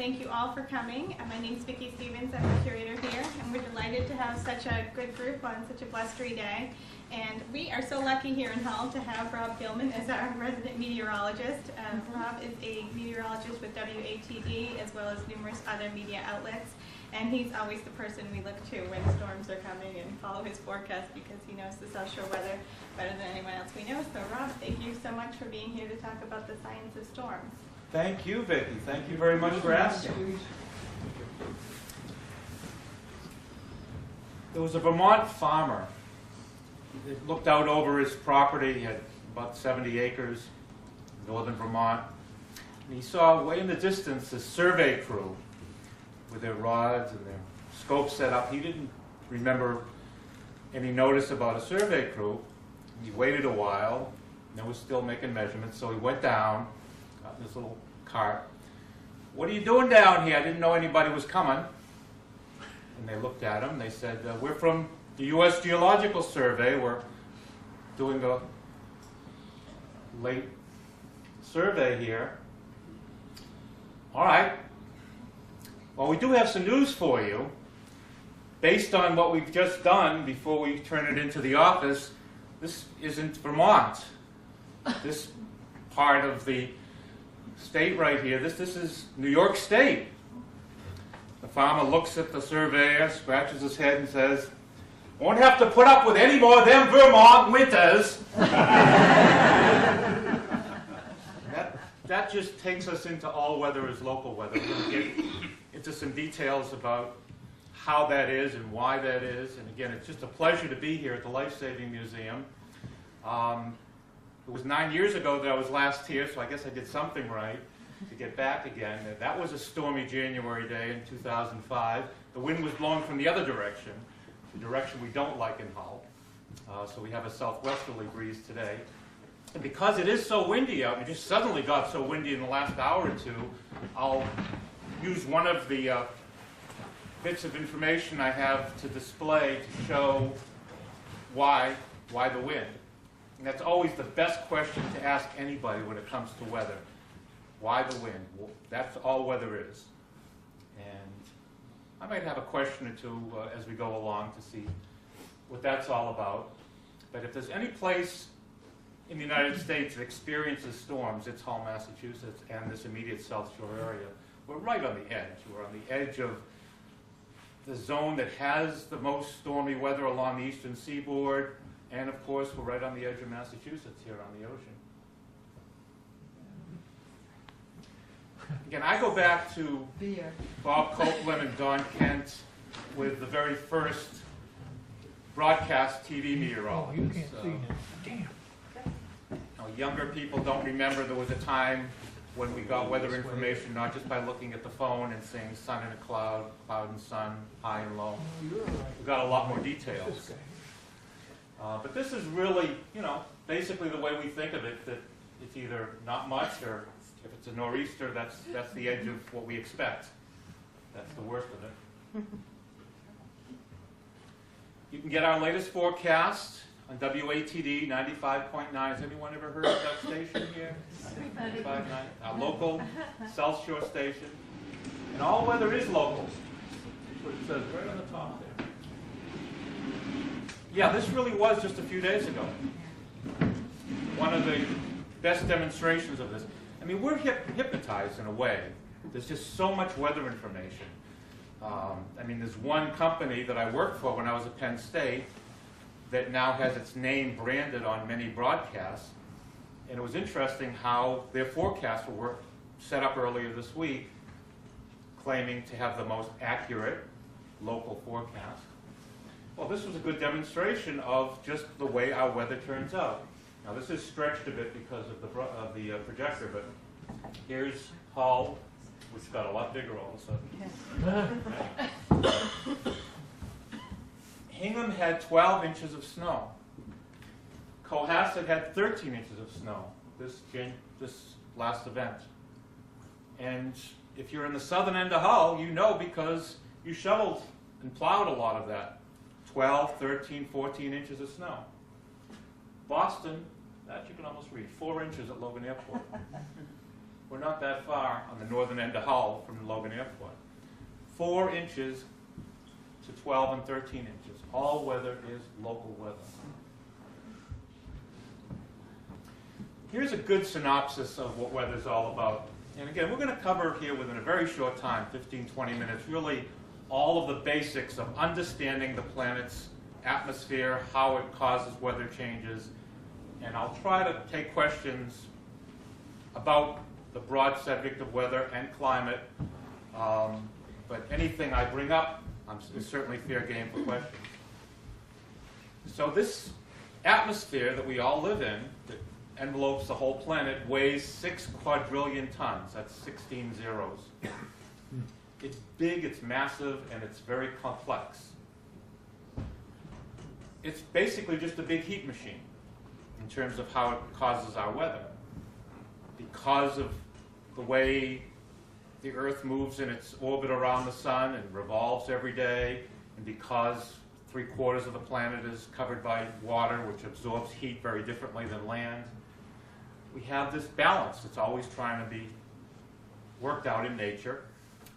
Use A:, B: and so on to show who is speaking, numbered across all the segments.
A: thank you all for coming. My name's Vicki Stevens. I'm the curator here, and we're delighted to have such a good group on such a blustery day. And we are so lucky here in Hull to have Rob Gilman as our resident meteorologist. Rob is a meteorologist with WATD as well as numerous other media outlets. And he's always the person we look to when storms are coming and follow his forecast because he knows the South Shore weather better than anyone else we know. So Rob, thank you so much for being here to talk about the science of storms.
B: Thank you, Vicki. Thank you very much for asking. There was a Vermont farmer. He looked out over his property. He had about 70 acres in northern Vermont. And he saw way in the distance a survey crew with their rods and their scopes set up. He didn't remember any notice about a survey crew. He waited a while, and they were still making measurements, so he went down, got in this little cart. "What are you doing down here? I didn't know anybody was coming." And they looked at him, they said, "We're from the U.S. Geological Survey. We're doing a late survey here." "All right. Well, we do have some news for you. Based on what we've just done before we turn it into the office, this isn't Vermont. This part of the state right here, this is New York State." The farmer looks at the surveyor, scratches his head and says, "Won't have to put up with any more of them Vermont winters." That just takes us into all weather is local weather. We're going to get into some details about how that is and why that is. And again, it's just a pleasure to be here at the Lifesaving Museum. It was 9 years ago that I was last here, so I guess I did something right to get back again. That was a stormy January day in 2005. The wind was blowing from the other direction, the direction we don't like in Hull. So we have a southwesterly breeze today. And because it is so windy out, and it just suddenly got so windy in the last hour or two, I'll use one of the bits of information I have to display to show why the wind. And that's always the best question to ask anybody when it comes to weather. Why the wind? Well, that's all weather is. And I might have a question or two as we go along to see what that's all about. But if there's any place in the United States that experiences storms, it's Hull, Massachusetts, and this immediate South Shore area. We're right on the edge. We're on the edge of the zone that has the most stormy weather along the eastern seaboard, and of course, we're right on the edge of Massachusetts here on the ocean. Again, I go back to Bob Copeland and Don Kent with the very first broadcast TV meteorologists.
C: You can't see now. Damn.
B: Younger people don't remember there was a time when we got weather information not just by looking at the phone and saying sun and a cloud, cloud and sun, high and low. We got a lot more details. But this is really, basically the way we think of it, that it's either not much, or if it's a nor'easter, that's the edge of what we expect. That's the worst of it. You can get our latest forecast on WATD 95.9. Has anyone ever heard of that station here? 95.9. Our local South Shore station. And all weather is local. That's what it says right on the top there. Yeah, this really was just a few days ago. One of the best demonstrations of this. I mean, we're hypnotized in a way. There's just so much weather information. I mean, there's one company that I worked for when I was at Penn State that now has its name branded on many broadcasts. And it was interesting how their forecasts were set up earlier this week, claiming to have the most accurate local forecast. Well, this was a good demonstration of just the way our weather turns out. Now, this is stretched a bit because of the projector, but here's Hull, which got a lot bigger all of a sudden. Hingham had 12 inches of snow. Cohasset had 13 inches of snow this last event. And if you're in the southern end of Hull, you know because you shoveled and plowed a lot of that. 12, 13, 14 inches of snow. Boston, that you can almost read, 4 inches at Logan Airport. we're not that far on the northern end of Hull from Logan Airport. 4 inches to 12 and 13 inches. All weather is local weather. Here's a good synopsis of what weather's all about. And again, we're going to cover here within a very short time, 15, 20 minutes, really all of the basics of understanding the planet's atmosphere, how it causes weather changes, and I'll try to take questions about the broad subject of weather and climate, but anything I bring up is certainly fair game for questions. So this atmosphere that we all live in, that envelopes the whole planet, weighs 6 quadrillion tons. That's 16 zeros. It's big, it's massive, and it's very complex. It's basically just a big heat machine in terms of how it causes our weather. Because of the way the Earth moves in its orbit around the sun and revolves every day, and because 3/4 of the planet is covered by water, which absorbs heat very differently than land, we have this balance that's always trying to be worked out in nature.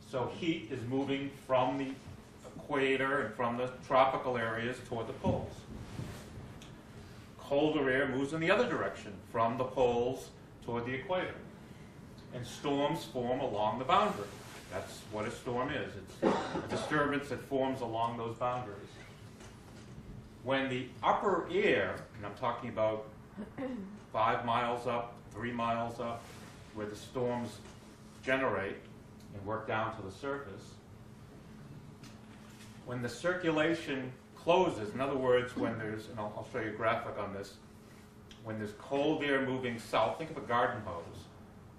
B: So heat is moving from the equator and from the tropical areas toward the poles. Colder air moves in the other direction, from the poles toward the equator. And storms form along the boundary. That's what a storm is. It's a disturbance that forms along those boundaries. When the upper air, and I'm talking about 5 miles up, 3 miles up, where the storms generate and work down to the surface, when the circulation closes, in other words, when there's, and I'll show you a graphic on this, when there's cold air moving south, think of a garden hose,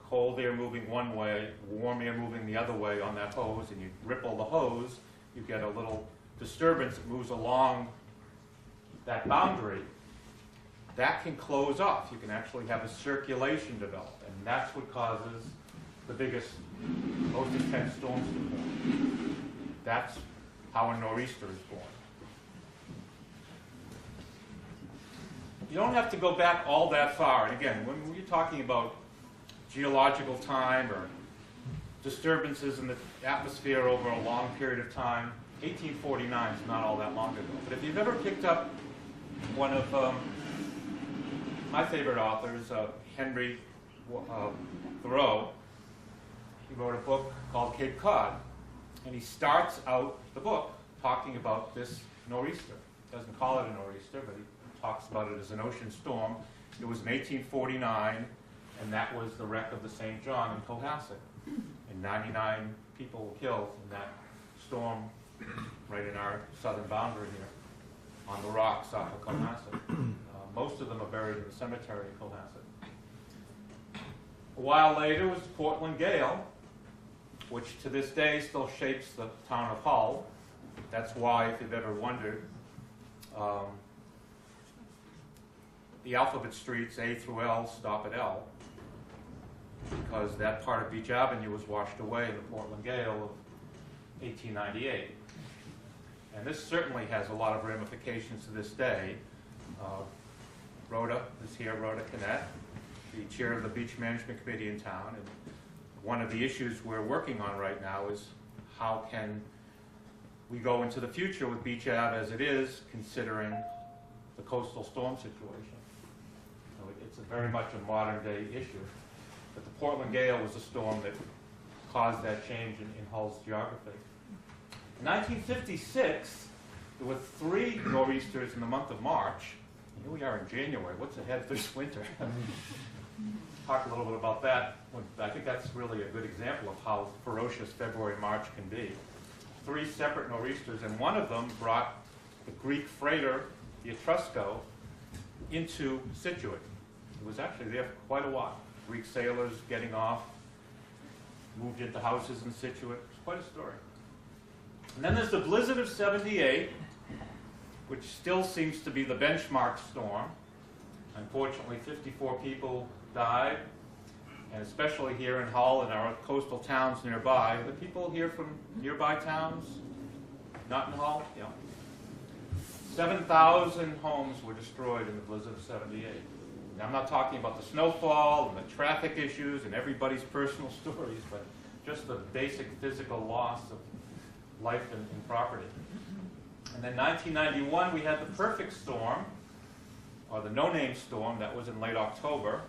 B: cold air moving one way, warm air moving the other way on that hose, and you ripple the hose, you get a little disturbance that moves along that boundary. That can close off. You can actually have a circulation develop, and that's what causes the biggest, most intense storms to form. That's how a nor'easter is born. You don't have to go back all that far. And again, when we're talking about geological time or disturbances in the atmosphere over a long period of time, 1849 is not all that long ago. But if you've ever picked up one of my favorite authors, Henry Thoreau, he wrote a book called Cape Cod, and he starts out the book talking about this nor'easter. He doesn't call it a nor'easter, but he talks about it as an ocean storm. It was in 1849, and that was the wreck of the St. John in Cohasset. And 99 people were killed in that storm right in our southern boundary here on the rocks off of Cohasset. Most of them are buried in the cemetery in Cohasset. A while later was the Portland Gale, which to this day still shapes the town of Hull. That's why, if you've ever wondered, the alphabet streets A through L stop at L, because that part of Beach Avenue was washed away in the Portland Gale of 1898. And this certainly has a lot of ramifications to this day. Rhoda is here, Rhoda Canet, the chair of the Beach Management Committee in town. And one of the issues we're working on right now is how can we go into the future with Beach Ave as it is, considering the coastal storm situation. So it's very much a modern day issue. But the Portland Gale was a storm that caused that change in Hull's geography. In 1956, there were 3 nor'easters in the month of March. Here we are in January. What's ahead this winter? Talk a little bit about that. I think that's really a good example of how ferocious February, March can be. 3 separate nor'easters, and one of them brought the Greek freighter, the Etrusco, into Scituate. It was actually there for quite a while. Greek sailors getting off, moved into houses in Scituate. It's quite a story. And then there's the blizzard of 78, which still seems to be the benchmark storm. Unfortunately, 54 people died, and especially here in Hull and our coastal towns nearby. The people here from nearby towns, not in Hull, yeah. 7,000 homes were destroyed in the blizzard of 78. Now, I'm not talking about the snowfall and the traffic issues and everybody's personal stories, but just the basic physical loss of life and property. And then 1991, we had the perfect storm, or the no-name storm, that was in late October,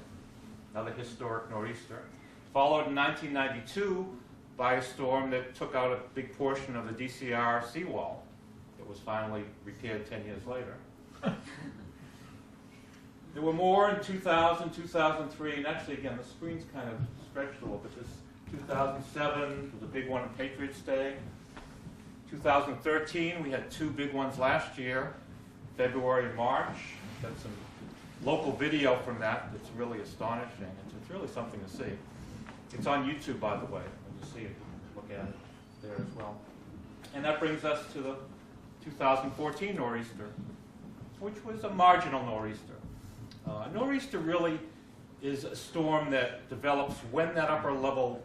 B: another historic nor'easter, followed in 1992 by a storm that took out a big portion of the DCR seawall. It was finally repaired 10 years later. There were more in 2000, 2003, and actually, again, the screen's kind of stretched a little bit. This 2007 was a big one on Patriots Day. 2013, we had two big ones last year, February and March. Got some local video from that that's really astonishing. It's really something to see. It's on YouTube, by the way. When you see it, you can look at it there as well. And that brings us to the 2014 nor'easter, which was a marginal nor'easter. Nor'easter really is a storm that develops when that upper level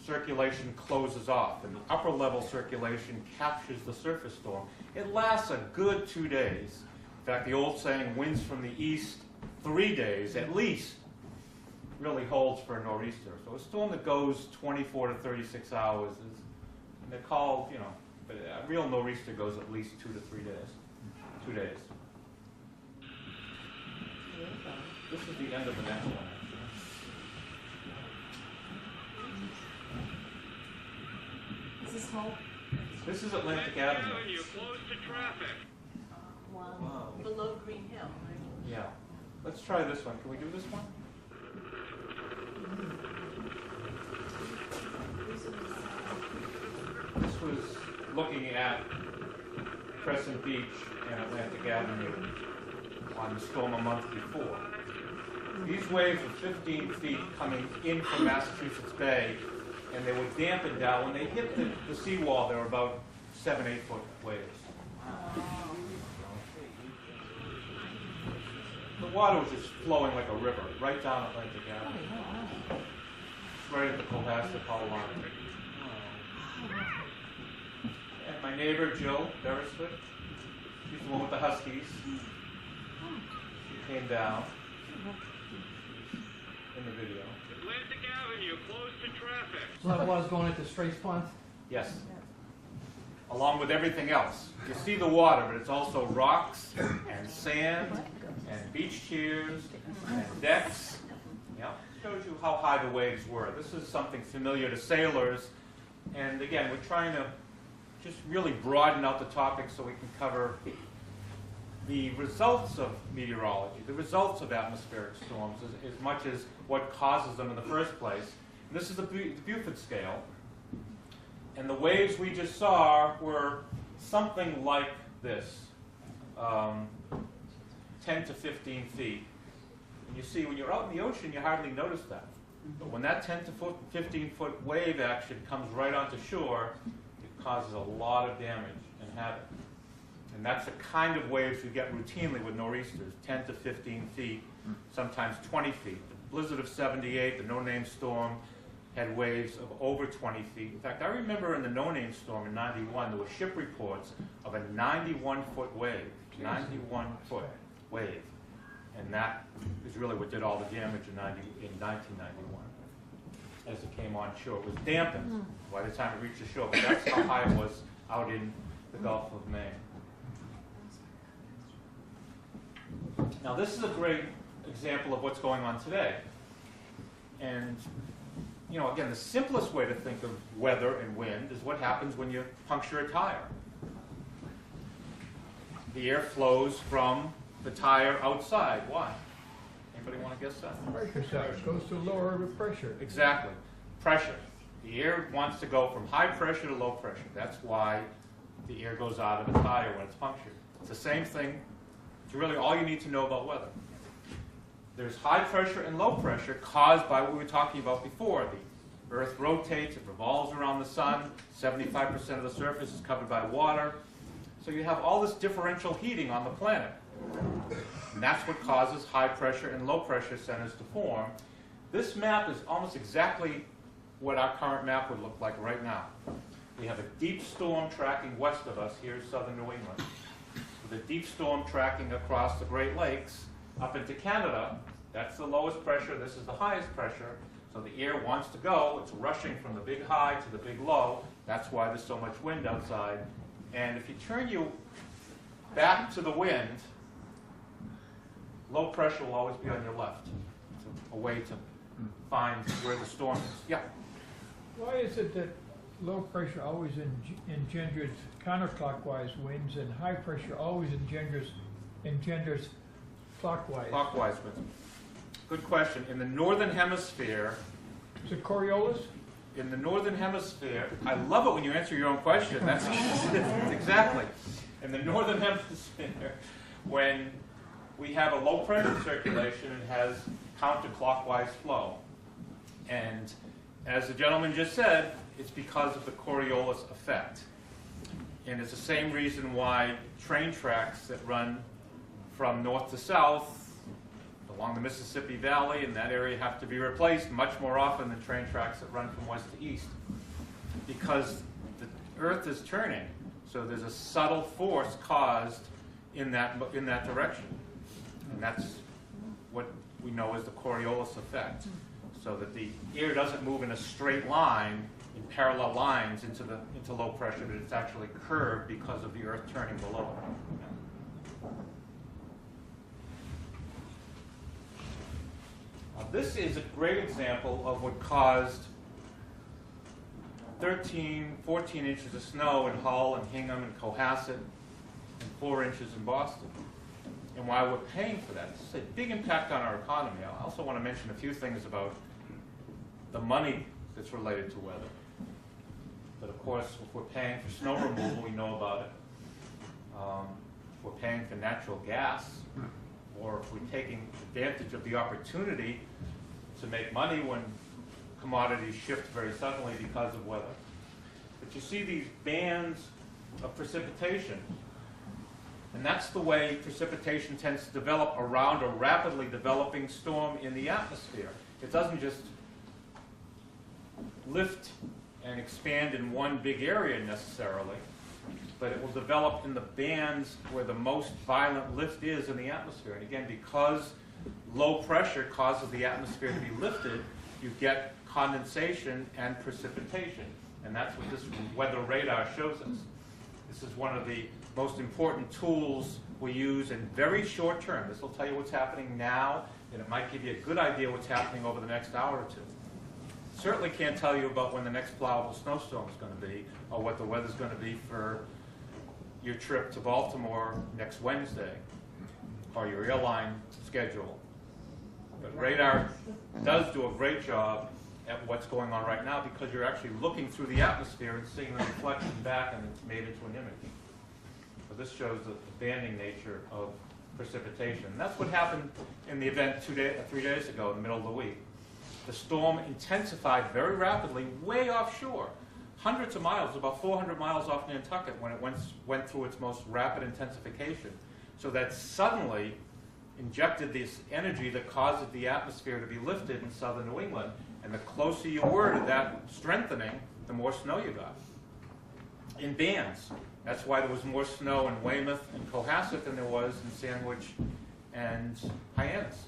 B: circulation closes off, and the upper level circulation captures the surface storm. It lasts a good 2 days. In fact, the old saying, winds from the east 3 days at least, really holds for a nor'easter. So a storm that goes 24 to 36 hours is, and they're called, but a real nor'easter goes at least 2 to 3 days. 2 days. This is the end of the next one, actually.
C: Is this Hope?
B: This is Atlantic Avenue.
D: Close to traffic.
C: Wow. Below Green Hill, right?
B: Yeah. Let's try this one. Can we do this one? This was looking at Crescent Beach and Atlantic Avenue on the storm a month before. These waves were 15 feet coming in from Massachusetts Bay, and they were dampened down. When they hit the seawall, they were about 7, 8 foot waves. The water was just flowing like a river right down Atlantic Avenue, right at the Cohasset line. And my neighbor, Jill Beresford, she's the one with the Huskies. She came down in the video.
D: Atlantic Avenue, close to traffic.
E: So that water's going into Straits Pond?
B: Yes. Along with everything else. You see the water, but it's also rocks and sand and beach chairs and decks. Yeah, shows you how high the waves were. This is something familiar to sailors. And again, we're trying to just really broaden out the topic so we can cover the results of meteorology, the results of atmospheric storms, as much as what causes them in the first place. And this is the Beaufort scale. And the waves we just saw were something like this, 10 to 15 feet. And you see, when you're out in the ocean, you hardly notice that. But when that 10 to 15 foot wave action comes right onto shore, it causes a lot of damage and havoc. And that's the kind of waves we get routinely with nor'easters, 10 to 15 feet, sometimes 20 feet. The blizzard of 78, the no-name storm, had waves of over 20 feet. In fact, I remember in the no-name storm in 91, there were ship reports of a 91-foot wave, 91-foot wave. And that is really what did all the damage in 1991 as it came on shore. It was dampened by the time it reached the shore, but that's how high it was out in the Gulf of Maine. Now, this is a great example of what's going on today. And, again, the simplest way to think of weather and wind is what happens when you puncture a tire. The air flows from the tire outside. Why? Anybody want to guess that?
F: Pressure side goes to lower the pressure.
B: Exactly. Pressure. The air wants to go from high pressure to low pressure. That's why the air goes out of the tire when it's punctured. It's the same thing. It's really all you need to know about weather. There's high pressure and low pressure caused by what we were talking about before. The Earth rotates, it revolves around the sun, 75% of the surface is covered by water. So you have all this differential heating on the planet. And that's what causes high pressure and low pressure centers to form. This map is almost exactly what our current map would look like right now. We have a deep storm tracking west of us here in southern New England, with a deep storm tracking across the Great Lakes up into Canada, That's the lowest pressure, this is the highest pressure. So the air wants to go, it's rushing from the big high to the big low. That's why there's so much wind outside. And if you turn you back to the wind, low pressure will always be on your left. It's a way to find where the storm is. Yeah?
F: Why is it that low pressure always engenders counterclockwise winds and high pressure always engenders clockwise?
B: Clockwise winds. Good question. In the northern hemisphere,
F: Is it Coriolis?
B: in the northern hemisphere, I love it when you answer your own question. That's exactly. In the northern hemisphere, when we have a low pressure circulation, it has counterclockwise flow. And as the gentleman just said, it's because of the Coriolis effect. And it's the same reason why train tracks that run from north to south along the Mississippi Valley in that area have to be replaced much more often than train tracks that run from west to east. Because the Earth is turning, so there's a subtle force caused in that direction. And that's what we know as the Coriolis effect. So that the air doesn't move in a straight line, in parallel lines into low pressure, but it's actually curved because of the Earth turning below it. Now, this is a great example of what caused 13, 14 inches of snow in Hull and Hingham and Cohasset and 4 inches in Boston. And why we're paying for that. This is a big impact on our economy. I also want to mention a few things about the money that's related to weather. But of course, if we're paying for snow removal, we know about it. If we're paying for natural gas, or if we're taking advantage of the opportunity to make money when commodities shift very suddenly because of weather. But you see these bands of precipitation. And that's the way precipitation tends to develop around a rapidly developing storm in the atmosphere. It doesn't just lift and expand in one big area necessarily, but it will develop in the bands where the most violent lift is in the atmosphere. And again, because low pressure causes the atmosphere to be lifted, you get condensation and precipitation. And that's what this weather radar shows us. This is one of the most important tools we use in very short term. This will tell you what's happening now, and it might give you a good idea what's happening over the next hour or two. Certainly can't tell you about when the next plowable snowstorm is going to be, or what the weather's going to be for your trip to Baltimore next Wednesday, or your airline schedule. But radar does do a great job at what's going on right now, because you're actually looking through the atmosphere and seeing the reflection back, and it's made into an image. So this shows the banding nature of precipitation. And that's what happened in the event 3 days ago in the middle of the week. The storm intensified very rapidly way offshore, hundreds of miles, about 400 miles off Nantucket when it went through its most rapid intensification. So that suddenly injected this energy that caused the atmosphere to be lifted in southern New England. And the closer you were to that strengthening, the more snow you got. In bands. That's why there was more snow in Weymouth and Cohasset than there was in Sandwich and Hyannis.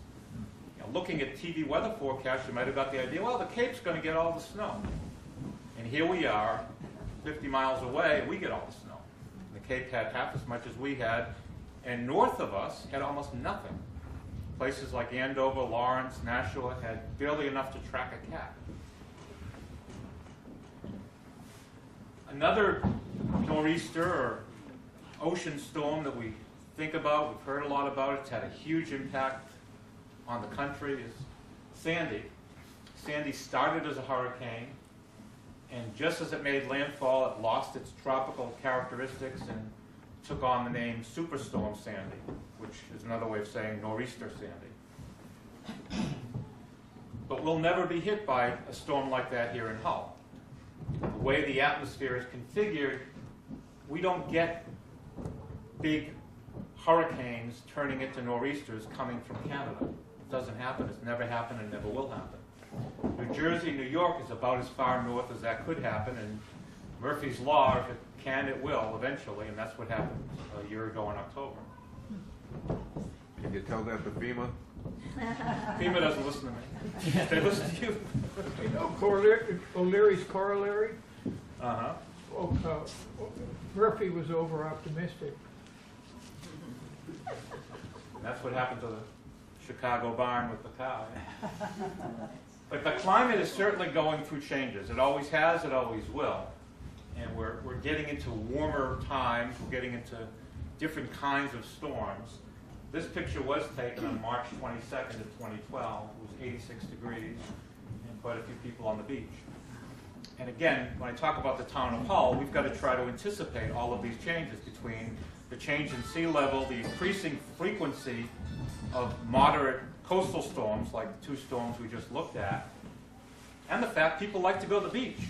B: Looking at TV weather forecasts, you might have got the idea, well, the Cape's going to get all the snow. And here we are, 50 miles away, and we get all the snow. The Cape had half as much as we had, and north of us had almost nothing. Places like Andover, Lawrence, Nashua had barely enough to track a cat. Another nor'easter or ocean storm that we think about, we've heard a lot about, it's had a huge impact on the country, is Sandy. Sandy started as a hurricane, and just as it made landfall, it lost its tropical characteristics and took on the name Superstorm Sandy, which is another way of saying nor'easter Sandy. But we'll never be hit by a storm like that here in Hull. The way the atmosphere is configured, we don't get big hurricanes turning into nor'easters coming from Canada. It doesn't happen. It's never happened and never will happen. New Jersey, New York is about as far north as that could happen, and Murphy's Law, if it can, it will eventually, and that's what happened a year ago in October.
G: Can you tell that to FEMA?
B: FEMA doesn't listen to me. They listen to you.
F: You know O'Leary's corollary?
B: Uh-huh.
F: Murphy was over-optimistic.
B: That's what happened to the Chicago barn with the cow. But the climate is certainly going through changes. It always has, it always will. And we're getting into warmer times. We're getting into different kinds of storms. This picture was taken on March 22nd of 2012. It was 86 degrees and quite a few people on the beach. And again, when I talk about the town of Hull, we've got to try to anticipate all of these changes between the change in sea level, the increasing frequency of moderate coastal storms, like the two storms we just looked at, and the fact people like to go to the beach.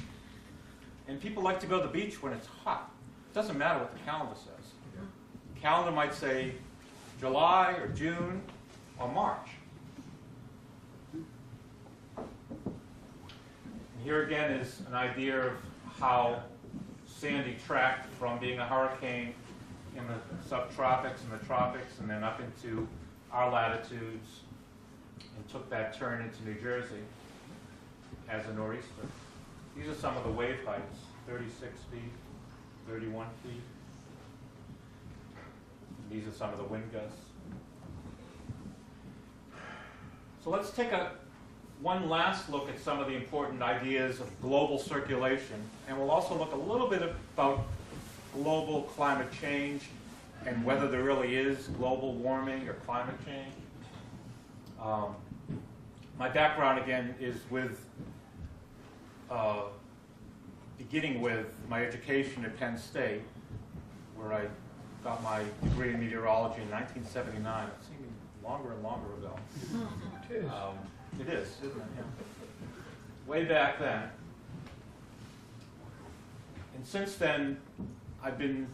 B: And people like to go to the beach when it's hot. It doesn't matter what the calendar says. The calendar might say July or June or March. And here again is an idea of how Sandy tracked from being a hurricane in the subtropics and the tropics and then up into our latitudes and took that turn into New Jersey as a nor'easter. These are some of the wave heights, 36 feet, 31 feet. And these are some of the wind gusts. So let's take one last look at some of the important ideas of global circulation. And we'll also look a little bit about global climate change and whether there really is global warming or climate change. My background, again, is with beginning with my education at Penn State, where I got my degree in meteorology in 1979. It seems longer and longer ago.
F: It is.
B: It is, isn't it? Yeah. Way back then. And since then, I've been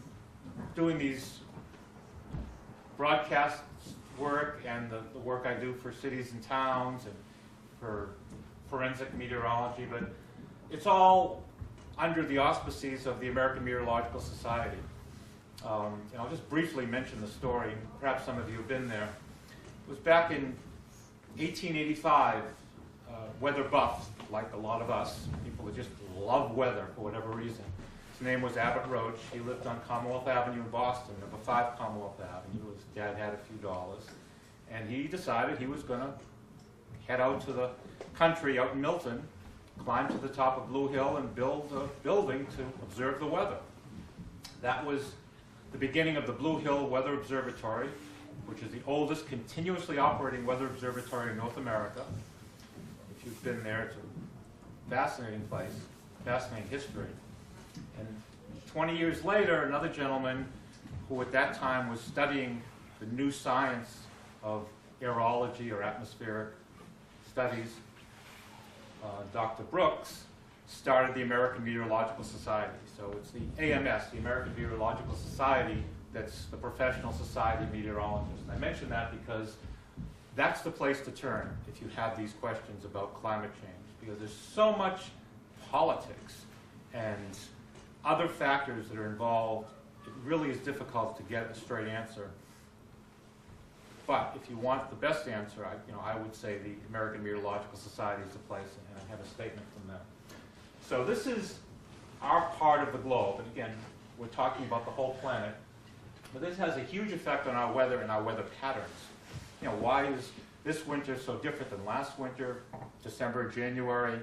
B: doing these broadcast work and the work I do for cities and towns and for forensic meteorology, but it's all under the auspices of the American Meteorological Society. And I'll just briefly mention the story. Perhaps some of you have been there. It was back in 1885. Weather buffs, like a lot of us, people that just love weather for whatever reason. His name was Abbott Roach. He lived on Commonwealth Avenue in Boston, number 5 Commonwealth Avenue. His dad had a few dollars. And he decided he was going to head out to the country out in Milton, climb to the top of Blue Hill and build a building to observe the weather. That was the beginning of the Blue Hill Weather Observatory, which is the oldest continuously operating weather observatory in North America. If you've been there, it's a fascinating place, fascinating history. And 20 years later, another gentleman who at that time was studying the new science of aerology or atmospheric studies, Dr. Brooks, started the American Meteorological Society. So it's the AMS, the American Meteorological Society, that's the professional society of meteorologists. And I mention that because that's the place to turn if you have these questions about climate change, because there's so much politics and other factors that are involved. It really is difficult to get a straight answer. But if you want the best answer, I would say the American Meteorological Society is the place, and I have a statement from them. So this is our part of the globe, and again, we're talking about the whole planet. But this has a huge effect on our weather and our weather patterns. Why is this winter so different than last winter, December, January?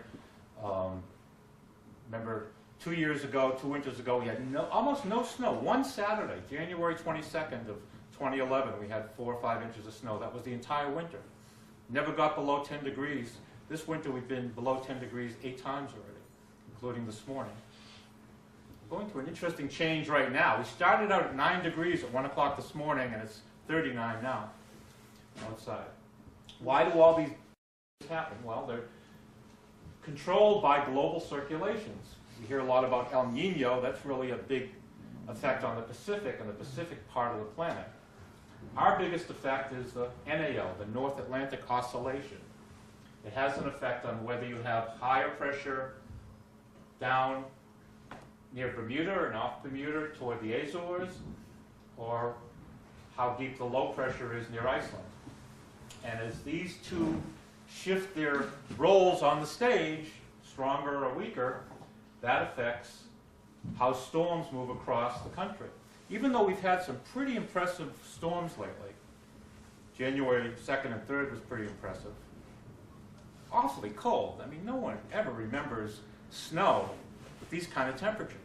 B: Remember, 2 winters ago, we had almost no snow. One Saturday, January 22nd of 2011, we had 4 or 5 inches of snow. That was the entire winter. Never got below 10 degrees. This winter, we've been below 10 degrees 8 times already, including this morning. We're going through an interesting change right now. We started out at 9 degrees at 1 o'clock this morning, and it's 39 now outside. Why do all these happen? Well, they're controlled by global circulations. We hear a lot about El Nino. That's really a big effect on the Pacific and the Pacific part of the planet. Our biggest effect is the NAO, the North Atlantic Oscillation. It has an effect on whether you have higher pressure down near Bermuda and off Bermuda toward the Azores, or how deep the low pressure is near Iceland. And as these two shift their roles on the stage, stronger or weaker, that affects how storms move across the country. Even though we've had some pretty impressive storms lately, January 2nd and 3rd was pretty impressive. Awfully cold. I mean, no one ever remembers snow with these kind of temperatures.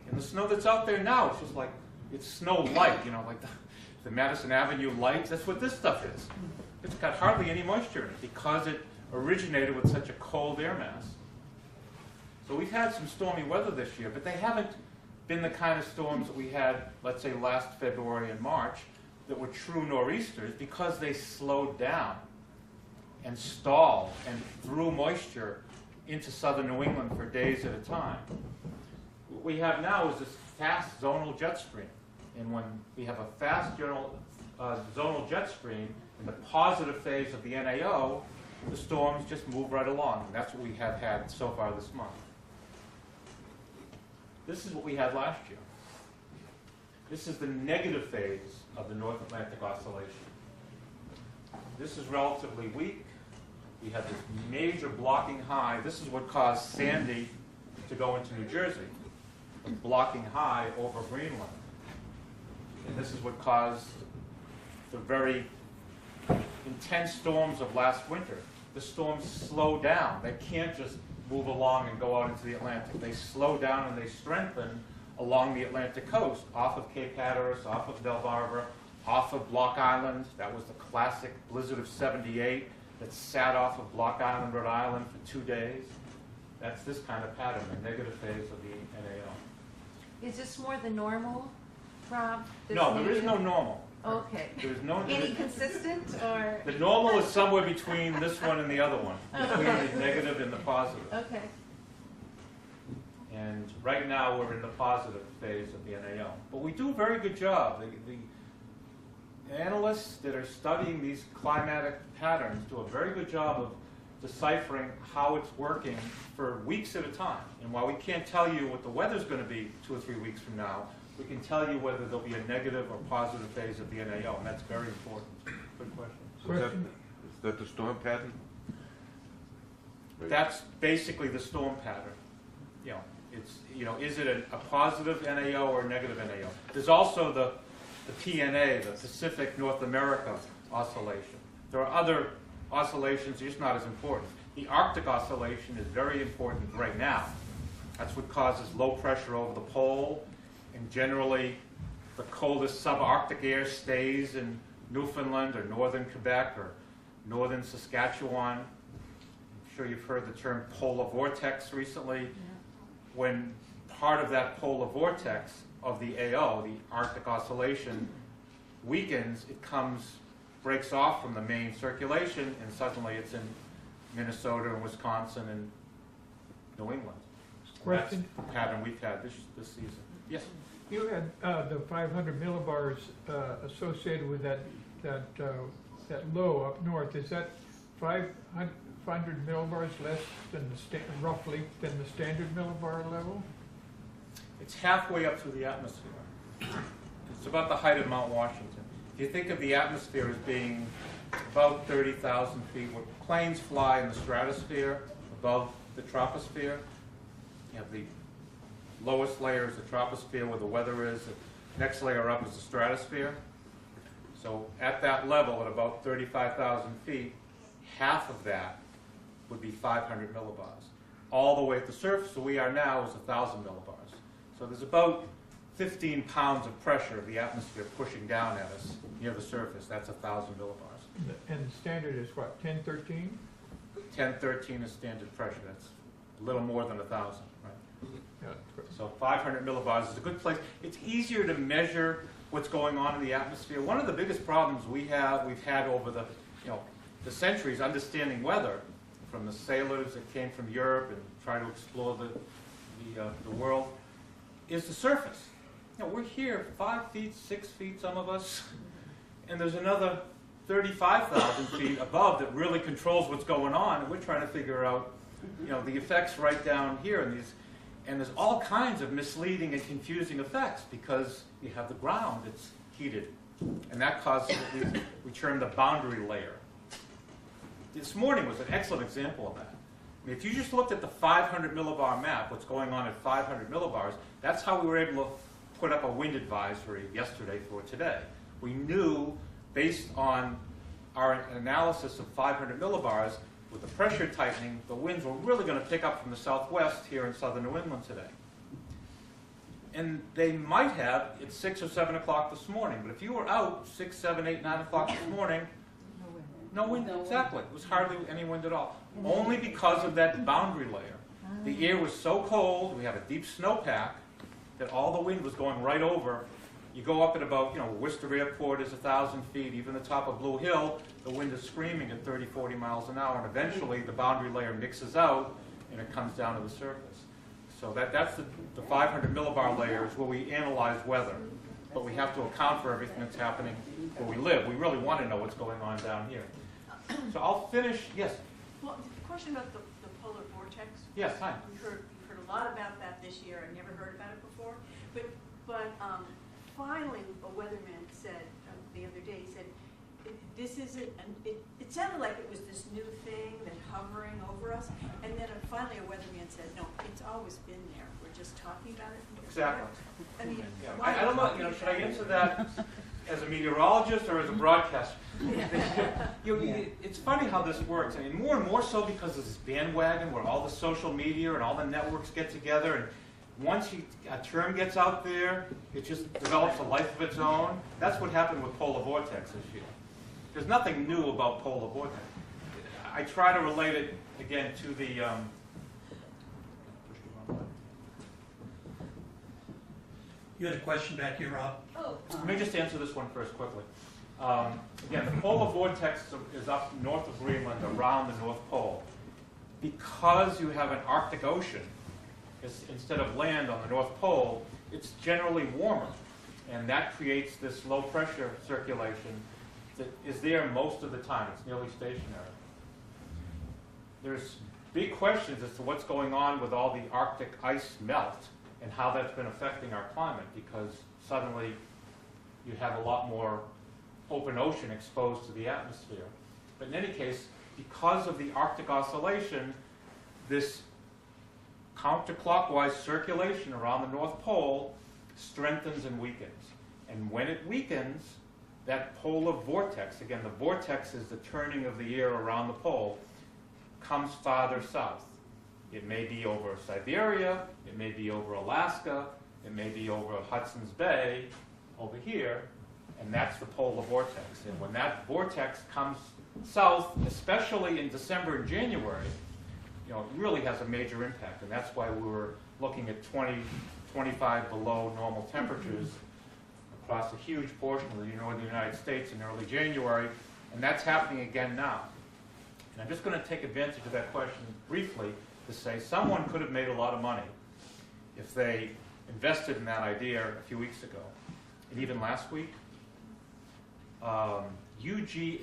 B: And the snow that's out there now, it's just like, it's snow light, you know, like the Madison Avenue lights. That's what this stuff is. It's got hardly any moisture in it because it originated with such a cold air mass. So we've had some stormy weather this year, but they haven't been the kind of storms that we had, let's say, last February and March, that were true nor'easters, because they slowed down and stalled and threw moisture into southern New England for days at a time. What we have now is this fast zonal jet stream. And when we have a fast zonal jet stream in the positive phase of the NAO, the storms just move right along. And that's what we have had so far this month. This is what we had last year. This is the negative phase of the North Atlantic Oscillation. This is relatively weak. We have this major blocking high. This is what caused Sandy to go into New Jersey, a blocking high over Greenland. And this is what caused the very intense storms of last winter. The storms slow down. They can't just move along and go out into the Atlantic. They slow down and they strengthen along the Atlantic coast, off of Cape Hatteras, off of Delmarva, off of Block Island. That was the classic blizzard of '78 that sat off of Block Island, Rhode Island for 2 days. That's this kind of pattern, the negative phase of the NAO.
C: Is this more than normal, Rob?
B: No, there is no normal.
C: Okay.
B: There's no
C: Any consistent or?
B: The normal is somewhere between this one and the other one, between the negative and the positive.
C: Okay.
B: And right now we're in the positive phase of the NAO. But we do a very good job. The analysts that are studying these climatic patterns do a very good job of deciphering how it's working for weeks at a time. And while we can't tell you what the weather's going to be 2 or 3 weeks from now, we can tell you whether there'll be a negative or positive phase of the NAO, and that's very important. Good question.
G: So is that the storm pattern?
B: That's basically the storm pattern. You know, it's, you know, is it a positive NAO or a negative NAO? There's also the PNA, the Pacific North America oscillation. There are other oscillations, just not as important. The Arctic oscillation is very important right now. That's what causes low pressure over the pole, and generally the coldest subarctic air stays in Newfoundland or northern Quebec or northern Saskatchewan. I'm sure you've heard the term polar vortex recently. Yeah. When part of that polar vortex of the AO, the Arctic oscillation, weakens, it breaks off from the main circulation, and suddenly it's in Minnesota and Wisconsin and New England.
F: Question?
B: That's the pattern we've had this season. Yes?
F: You had the 500 millibars associated with that low up north. Is that 500 millibars less than roughly than the standard millibar level?
B: It's halfway up through the atmosphere. It's about the height of Mount Washington. If you think of the atmosphere as being about 30,000 feet, where planes fly in the stratosphere above the troposphere, you have the lowest layer is the troposphere where the weather is. The next layer up is the stratosphere. So at that level, at about 35,000 feet, half of that would be 500 millibars. All the way at the surface, so we are now, is 1,000 millibars. So there's about 15 pounds of pressure of the atmosphere pushing down at us near the surface. That's 1,000 millibars.
F: And the standard is what, 1013?
B: 1013 is standard pressure. That's a little more than 1,000, right?
F: Yeah.
B: So 500 millibars is a good place. It's easier to measure what's going on in the atmosphere. One of the biggest problems we've had over the centuries understanding weather, from the sailors that came from Europe and tried to explore the world, is the surface. We're here 5 feet, 6 feet, some of us, and there's another 35,000 feet above that really controls what's going on, and we're trying to figure out, the effects right down here, and there's all kinds of misleading and confusing effects because you have the ground that's heated, and that causes what we term the boundary layer. this morning was an excellent example of that. I mean, if you just looked at the 500 millibar map, what's going on at 500 millibars, that's how we were able to put up a wind advisory yesterday for today. We knew, based on our analysis of 500 millibars, with the pressure tightening, the winds were really going to pick up from the southwest here in southern New England today. And they might have at 6 or 7 o'clock this morning, but if you were out 6, 7, 8, 9 o'clock this morning, no wind, exactly. It was hardly any wind at all. Only because of that boundary layer. The air was so cold, we have a deep snowpack, that all the wind was going right over. You go up at about, Worcester Airport is 1,000 feet, even the top of Blue Hill, the wind is screaming at 30, 40 miles an hour, and eventually the boundary layer mixes out and it comes down to the surface. So that's the 500 millibar layer is where we analyze weather. But we have to account for everything that's happening where we live. We really want to know what's going on down here. So I'll finish, yes?
H: Well, the question about the polar vortex.
B: Yes, hi.
H: We've heard a lot about that this year. I've never heard about it before. But finally, a weatherman said the other day, he said, this isn't, it sounded like it was this new thing that's hovering over us. And then finally a weatherman said, no, it's always been there. We're just talking about it.
B: Exactly.
H: I mean,
B: Yeah.
H: why
B: I don't know, should I answer that as a meteorologist or as a broadcaster? It's funny how this works, and more so because of this bandwagon where all the social media and all the networks get together, and once a term gets out there, it just develops a life of its own. That's what happened with polar vortex this year. There's nothing new about polar vortex. I try to relate it, again, to the...
I: You had a question back here, Rob?
B: Let me just answer this one first quickly. Again, the polar vortex is up north of Greenland around the North Pole. Because you have an Arctic Ocean, instead of land on the North Pole, it's generally warmer. And that creates this low pressure circulation that is there most of the time. It's nearly stationary. There's big questions as to what's going on with all the Arctic ice melt and how that's been affecting our climate, because suddenly you have a lot more open ocean exposed to the atmosphere. But in any case, because of the Arctic oscillation, this counterclockwise circulation around the North Pole strengthens and weakens. And when it weakens, that polar vortex, again, the vortex is the turning of the air around the pole, comes farther south. It may be over Siberia, it may be over Alaska, it may be over Hudson's Bay, over here, and that's the polar vortex. And when that vortex comes south, especially in December and January, it really has a major impact. And that's why we were looking at 20, 25 below normal temperatures across a huge portion of the northern United States in early January, and that's happening again now. And I'm just going to take advantage of that question briefly to say someone could have made a lot of money if they invested in that idea a few weeks ago. And even last week, UGAZ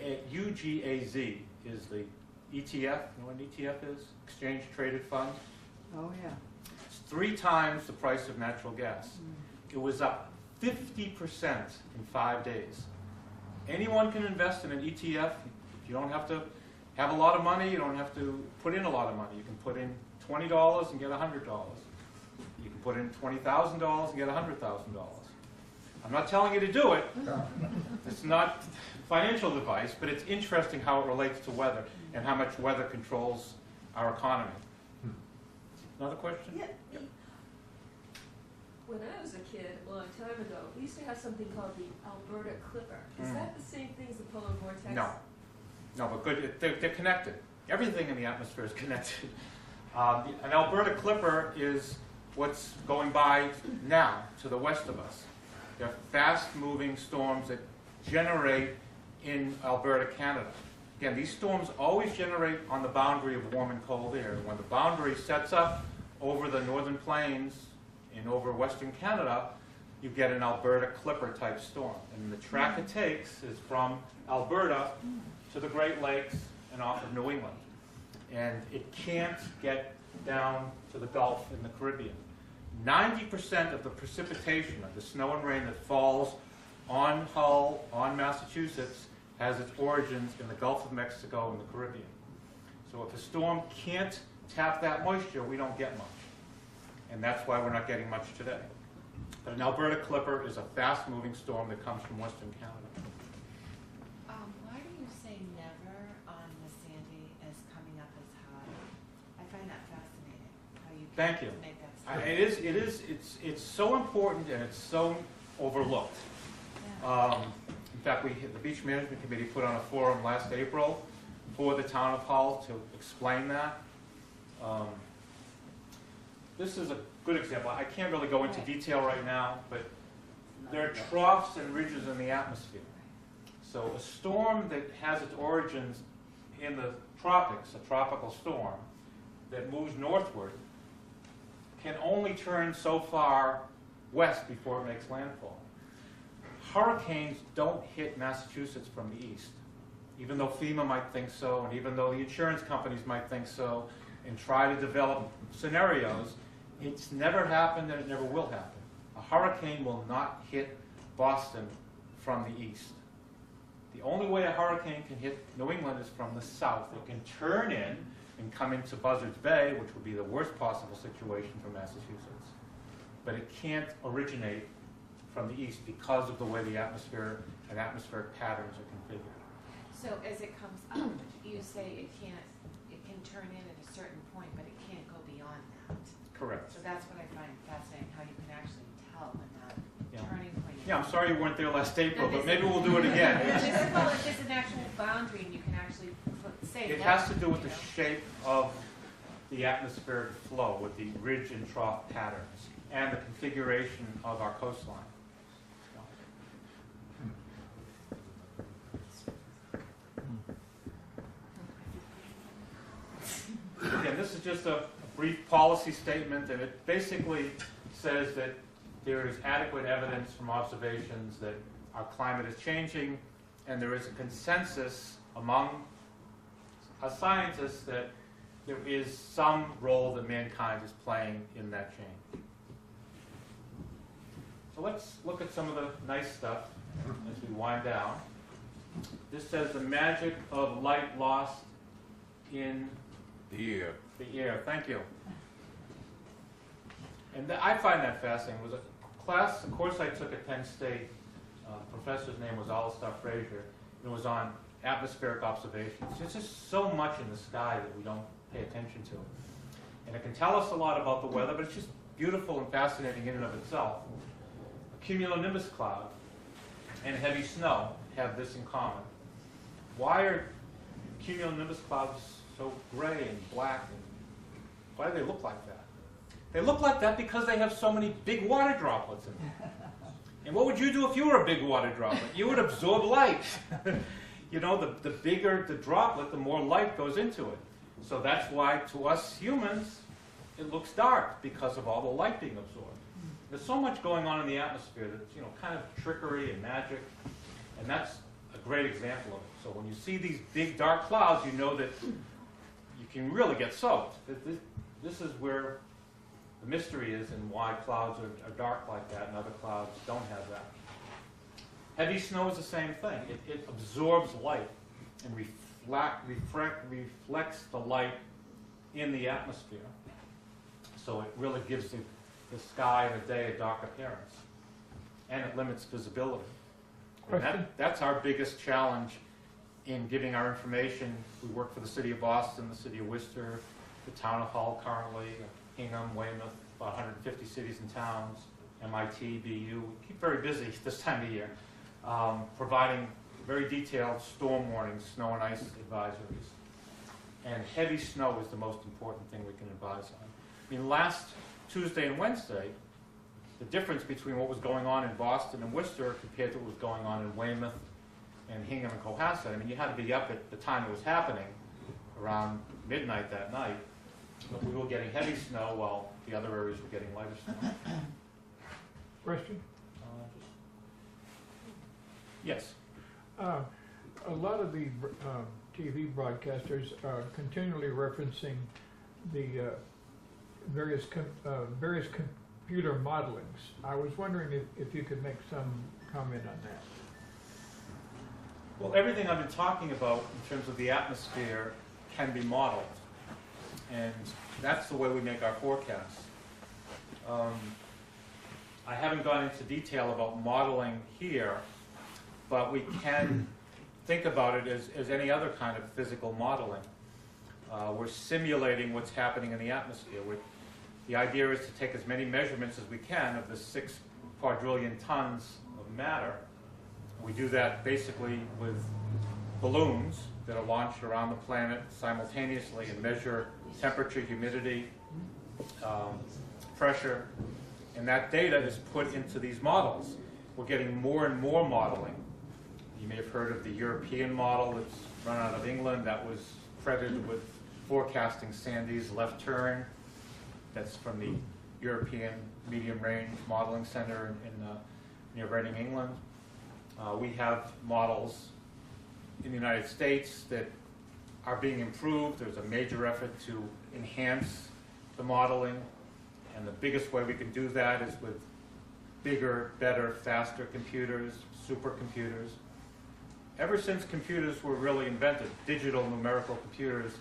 B: is the ETF. You know what an ETF is? Exchange Traded Fund.
J: Oh, yeah.
B: It's 3 times the price of natural gas. It was up 50% in 5 days. Anyone can invest in an ETF. You don't have to have a lot of money. You don't have to put in a lot of money. You can put in $20 and get $100. You can put in $20,000 and get $100,000. I'm not telling you to do it. It's not financial advice, but it's interesting how it relates to weather and how much weather controls our economy. Another question?
C: Yeah.
B: Yep.
C: When I was a kid, a long time ago, we used to have something called the Alberta Clipper. Is that the same thing as the polar vortex?
B: No. No, but good. They're connected. Everything in the atmosphere is connected. An Alberta Clipper is what's going by now to the west of us. They're fast-moving storms that generate in Alberta, Canada. Again, these storms always generate on the boundary of warm and cold air. When the boundary sets up over the northern plains and over western Canada, you get an Alberta Clipper type storm. And the track it takes is from Alberta to the Great Lakes and off of New England. And it can't get down to the Gulf in the Caribbean. 90% of the precipitation of the snow and rain that falls on Hull, on Massachusetts, has its origins in the Gulf of Mexico and the Caribbean. So if a storm can't tap that moisture, we don't get much. And that's why we're not getting much today. But an Alberta Clipper is a fast-moving storm that comes from Western Canada.
J: Why do you say never on the Sandy as coming up as high? I find that fascinating, how you
B: Thank
J: can
B: you.
J: make that
B: It's so important and it's so overlooked.
J: Yeah.
B: In fact, the Beach Management Committee put on a forum last April for the town of Hull to explain that. This is a good example. I can't really go into detail right now, but there are troughs and ridges in the atmosphere. So a storm that has its origins in the tropics, a tropical storm, that moves northward, can only turn so far west before it makes landfall. Hurricanes don't hit Massachusetts from the east, even though FEMA might think so, and even though the insurance companies might think so, and try to develop scenarios. It's never happened and it never will happen. A hurricane will not hit Boston from the east. The only way a hurricane can hit New England is from the south. It can turn in and come into Buzzards Bay, which would be the worst possible situation for Massachusetts. But it can't originate from the east because of the way the atmosphere and atmospheric patterns are configured.
J: So as it comes up, you say it can turn in at a certain point, but it can't go beyond that.
B: Correct.
J: So that's what I find fascinating, how you can actually tell when that
B: Yeah.
J: turning point is.
B: Yeah, I'm sorry you weren't there last April,
J: No,
B: but maybe we'll do it again.
J: Well, if there's an actual boundary and you can actually say
B: It
J: that,
B: has to do with
J: you
B: the
J: know.
B: shape of the atmospheric flow, with the ridge and trough patterns, and the configuration of our coastline. Again, this is just a brief policy statement, and it basically says that there is adequate evidence from observations that our climate is changing, and there is a consensus among scientists that there is some role that mankind is playing in that change. So let's look at some of the nice stuff as we wind down. This says the magic of light lost in
G: The air.
B: the air. Thank you. And I find that fascinating. It was a course I took at Penn State. The professor's name was Alistair Fraser. It was on atmospheric observations. There's just so much in the sky that we don't pay attention to. And it can tell us a lot about the weather, but it's just beautiful and fascinating in and of itself. A cumulonimbus cloud and heavy snow have this in common. Why are cumulonimbus clouds so gray and black? And why do they look like that? They look like that because they have so many big water droplets in them. And what would you do if you were a big water droplet? You would absorb light. You know, the bigger the droplet, the more light goes into it. So that's why, to us humans, it looks dark, because of all the light being absorbed. There's so much going on in the atmosphere that's, you know, kind of trickery and magic, and that's a great example of it. So when you see these big dark clouds, you know that you can really get soaked. This is where the mystery is, and why clouds are dark like that and other clouds don't have that. Heavy snow is the same thing. It absorbs light and reflects the light in the atmosphere. So it really gives the sky and the day a dark appearance. And it limits visibility. And that's our biggest challenge in giving our information. We work for the city of Boston, the city of Worcester, the town of Hull currently, Hingham, Weymouth, about 150 cities and towns, MIT, BU. We keep very busy this time of year, providing very detailed storm warnings, snow and ice advisories. And heavy snow is the most important thing we can advise on. I mean, last Tuesday and Wednesday, the difference between what was going on in Boston and Worcester compared to what was going on in Weymouth and Hingham and Cohasset, I mean, you had to be up at the time it was happening, around midnight that night. But we were getting heavy snow while the other areas were getting lighter snow.
F: Question?
B: Yes.
F: A lot of the TV broadcasters are continually referencing the various computer modelings. I was wondering if you could make some comment on that.
B: Well, everything I've been talking about in terms of the atmosphere can be modeled. And that's the way we make our forecasts. I haven't gone into detail about modeling here, but we can think about it as any other kind of physical modeling. We're simulating what's happening in the atmosphere. The idea is to take as many measurements as we can of the 6 quadrillion tons of matter. We do that basically with balloons that are launched around the planet simultaneously and measure temperature, humidity, pressure, and that data is put into these models. We're getting more and more modeling. You may have heard of the European model that's run out of England that was credited with forecasting Sandy's left turn. That's from the European Medium Range Modeling Center near Reading, England. We have models in the United States that are being improved. There's a major effort to enhance the modeling, and the biggest way we can do that is with bigger, better, faster computers, supercomputers. Ever since computers were really invented, digital numerical computers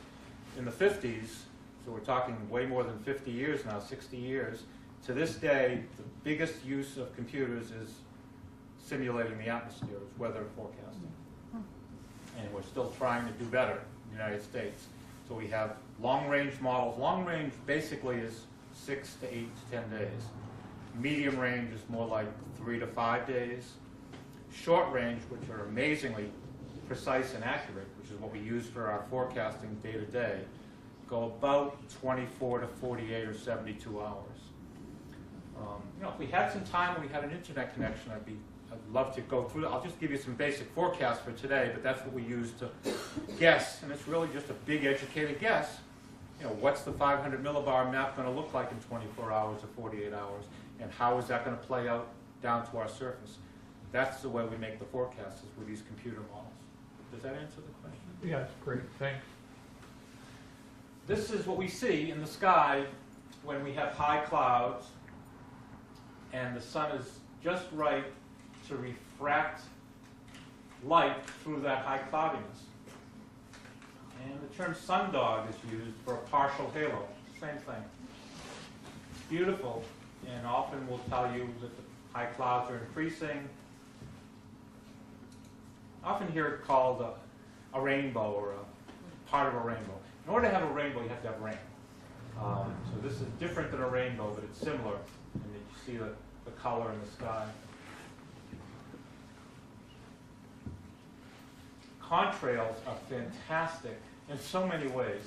B: in the 50s, so we're talking way more than 50 years now, 60 years, to this day, the biggest use of computers is simulating the atmosphere, is weather forecasting. And we're still trying to do better in the United States. So we have long-range models. Long range basically is 6 to 8 to 10 days. Medium range is more like 3 to 5 days. Short range, which are amazingly precise and accurate, which is what we use for our forecasting day to day, go about 24 to 48 or 72 hours. If we had some time and we had an internet connection, I'd love to go through that. I'll just give you some basic forecasts for today, but that's what we use to guess, and it's really just a big educated guess. What's the 500 millibar map going to look like in 24 hours or 48 hours, and how is that going to play out down to our surface? That's the way we make the forecasts, is with these computer models. Does that answer the question?
F: Yeah, that's great, thanks.
B: This is what we see in the sky when we have high clouds and the sun is just right to refract light through that high cloudiness. And the term sundog is used for a partial halo. Same thing. It's beautiful, and often will tell you that the high clouds are increasing. I often hear it called a rainbow or a part of a rainbow. In order to have a rainbow, you have to have rain. So this is different than a rainbow, but it's similar. And you see the color in the sky. Contrails are fantastic in so many ways.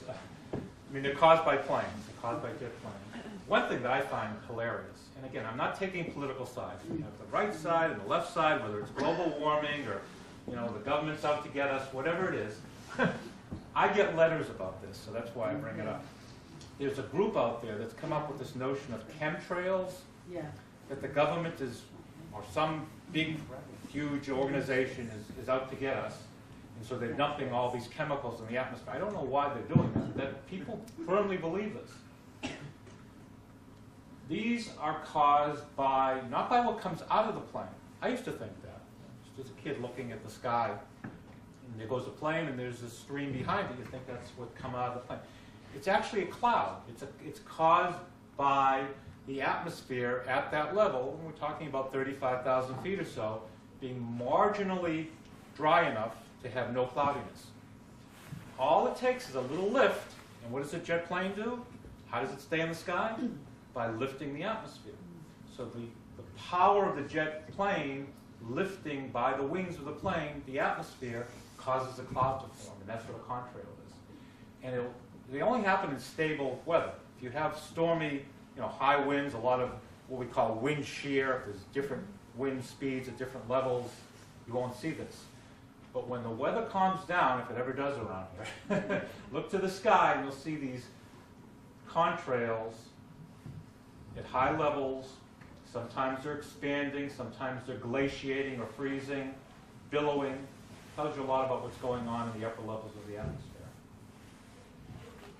B: I mean, they're caused by planes. They're caused by jet planes. One thing that I find hilarious, and again, I'm not taking political sides. We have the right side and the left side, whether it's global warming or the government's out to get us, whatever it is. I get letters about this, so that's why I bring it up. There's a group out there that's come up with this notion of chemtrails, that the government is, or some big, huge organization is out to get us. And so they're dumping all these chemicals in the atmosphere. I don't know why they're doing that people firmly believe this. These are caused by, not by what comes out of the plane. I used to think that. Just as a kid looking at the sky, and there goes a plane and there's a stream behind it, you think that's what come out of the plane. It's actually a cloud. It's caused by the atmosphere at that level, and we're talking about 35,000 feet or so, being marginally dry enough to have no cloudiness. All it takes is a little lift, and what does a jet plane do? How does it stay in the sky? By lifting the atmosphere. So the power of the jet plane lifting by the wings of the plane, the atmosphere, causes a cloud to form, and that's what a contrail is. And they only happen in stable weather. If you have stormy, high winds, a lot of what we call wind shear, if there's different wind speeds at different levels, you won't see this. But when the weather calms down, if it ever does around here, look to the sky and you'll see these contrails at high levels. Sometimes they're expanding, sometimes they're glaciating or freezing, billowing. Tells you a lot about what's going on in the upper levels of the atmosphere.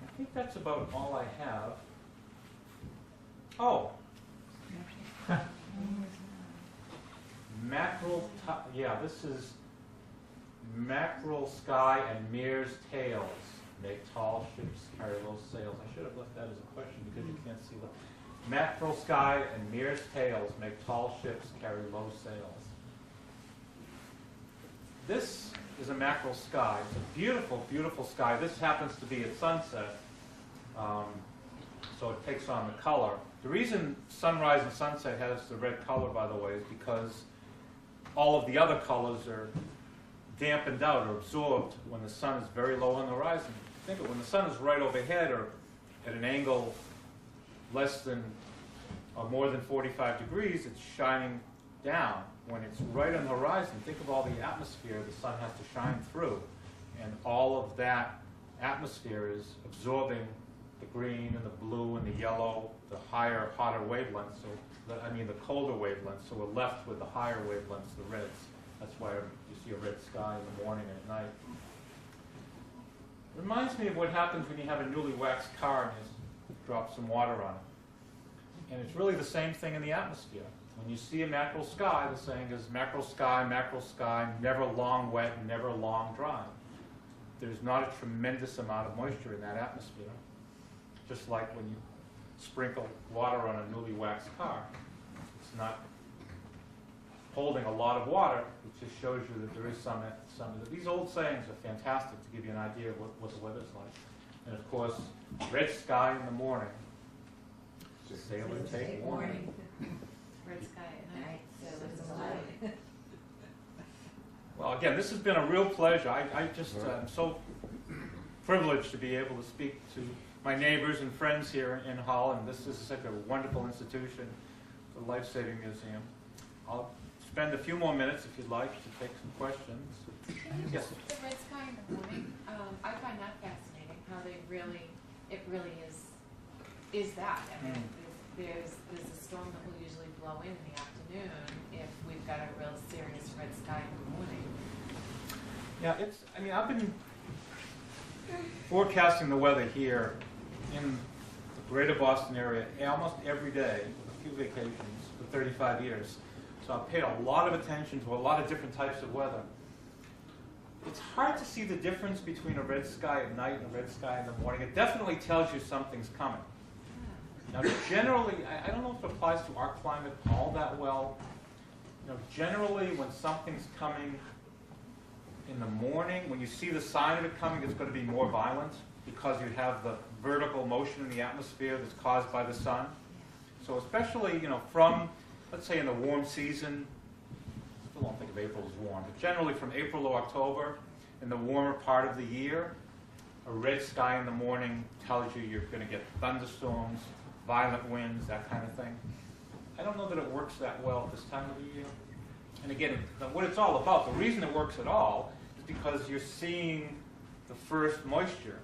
B: I think that's about all I have. Oh. Mackerel, this is mackerel sky and mare's tails. make tall ships carry low sails. I should have left that as a question because you can't see the mackerel sky and mere's tails make tall ships carry low sails. This is a mackerel sky. It's a beautiful, beautiful sky. This happens to be at sunset, so it takes on the color. The reason sunrise and sunset has the red color, by the way, is because all of the other colors are dampened out or absorbed when the sun is very low on the horizon. Think of it, when the sun is right overhead or at an angle less than or more than 45 degrees, it's shining down. When it's right on the horizon, think of all the atmosphere the sun has to shine through. And all of that atmosphere is absorbing the green and the blue and the yellow, the higher, hotter wavelengths, the colder wavelengths. So we're left with the higher wavelengths, the reds. That's why you see a red sky in the morning and at night. It reminds me of what happens when you have a newly waxed car and you drop some water on it. And it's really the same thing in the atmosphere. When you see a mackerel sky, the saying is mackerel sky, never long wet, never long dry. There's not a tremendous amount of moisture in that atmosphere. Just like when you sprinkle water on a newly waxed car. It's not holding a lot of water, it just shows you that there is some. These old sayings are fantastic to give you an idea of what the weather's like. And of course, red sky in the morning, sailor take warning.
J: Red sky at night, sailors alive.
B: Well, again, this has been a real pleasure. I'm so privileged to be able to speak to my neighbors and friends here in Hull, and this is such a wonderful institution, the Lifesaving Museum. I'll spend a few more minutes, if you'd like, to take some questions. Yes?
J: The red sky in the morning, I find that fascinating, how it really is that. I mean, there's a storm that will usually blow in the afternoon if we've got a real serious red sky in the morning.
B: Yeah, I've been forecasting the weather here in the greater Boston area almost every day, with a few vacations, for 35 years. So I've paid a lot of attention to a lot of different types of weather. It's hard to see the difference between a red sky at night and a red sky in the morning. It definitely tells you something's coming. Now, generally, I don't know if it applies to our climate all that well. Generally, when something's coming in the morning, when you see the sign of it coming, it's going to be more violent because you have the vertical motion in the atmosphere that's caused by the sun. So especially, from, let's say in the warm season, I still don't think of April as warm, but generally from April to October, in the warmer part of the year, a red sky in the morning tells you you're going to get thunderstorms, violent winds, that kind of thing. I don't know that it works that well at this time of the year. And again, what it's all about, the reason it works at all is because you're seeing the first moisture.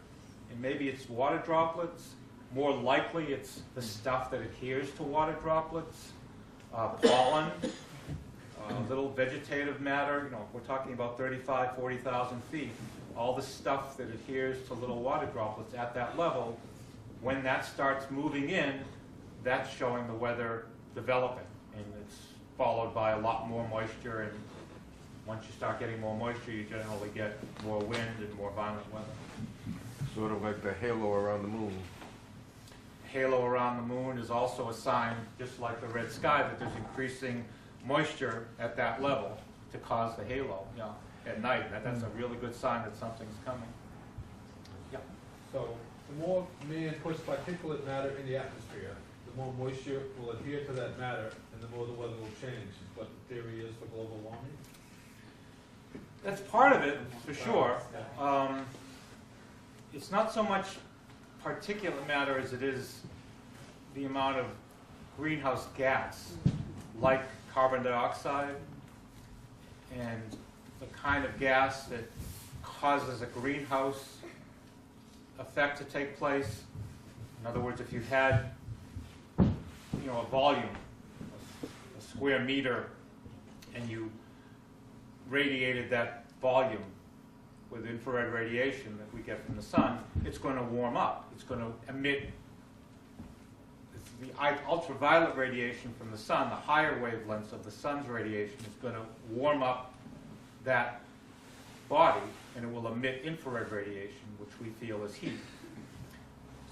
B: And maybe it's water droplets. More likely it's the stuff that adheres to water droplets, pollen, little vegetative matter. We're talking about 35, 40,000 feet. All the stuff that adheres to little water droplets at that level. When that starts moving in, that's showing the weather developing. And it's followed by a lot more moisture. And once you start getting more moisture, you generally get more wind and more violent weather.
G: Sort of like the halo around the moon.
B: Halo around the moon is also a sign, just like the red sky, that there's increasing moisture at that level to cause the halo at night. That's a really good sign that something's coming. Yeah.
K: So the more man puts particulate matter in the atmosphere, the more moisture will adhere to that matter, and the more the weather will change. Is what the theory is for global warming?
B: That's part of it, for sure. It's not so much particulate matter as it is the amount of greenhouse gas, like carbon dioxide, and the kind of gas that causes a greenhouse effect to take place. In other words, if you had, a volume, a square meter, and you radiated that volume with infrared radiation that we get from the sun, it's going to warm up. It's going to emit the ultraviolet radiation from the sun, the higher wavelengths of the sun's radiation is going to warm up that body, and it will emit infrared radiation, which we feel is heat.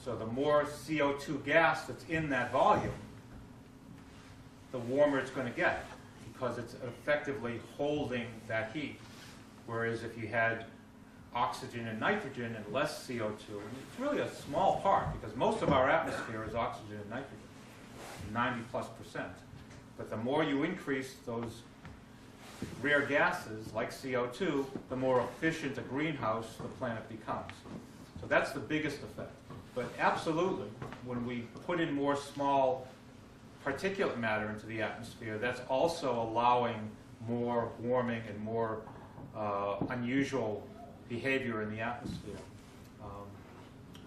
B: So the more CO2 gas that's in that volume, the warmer it's going to get, because it's effectively holding that heat. Whereas if you had oxygen and nitrogen and less CO2, and it's really a small part, because most of our atmosphere is oxygen and nitrogen, 90+%. But the more you increase those rare gases, like CO2, the more efficient a greenhouse the planet becomes. So that's the biggest effect. But absolutely, when we put in more small particulate matter into the atmosphere, that's also allowing more warming and more unusual behavior in the atmosphere.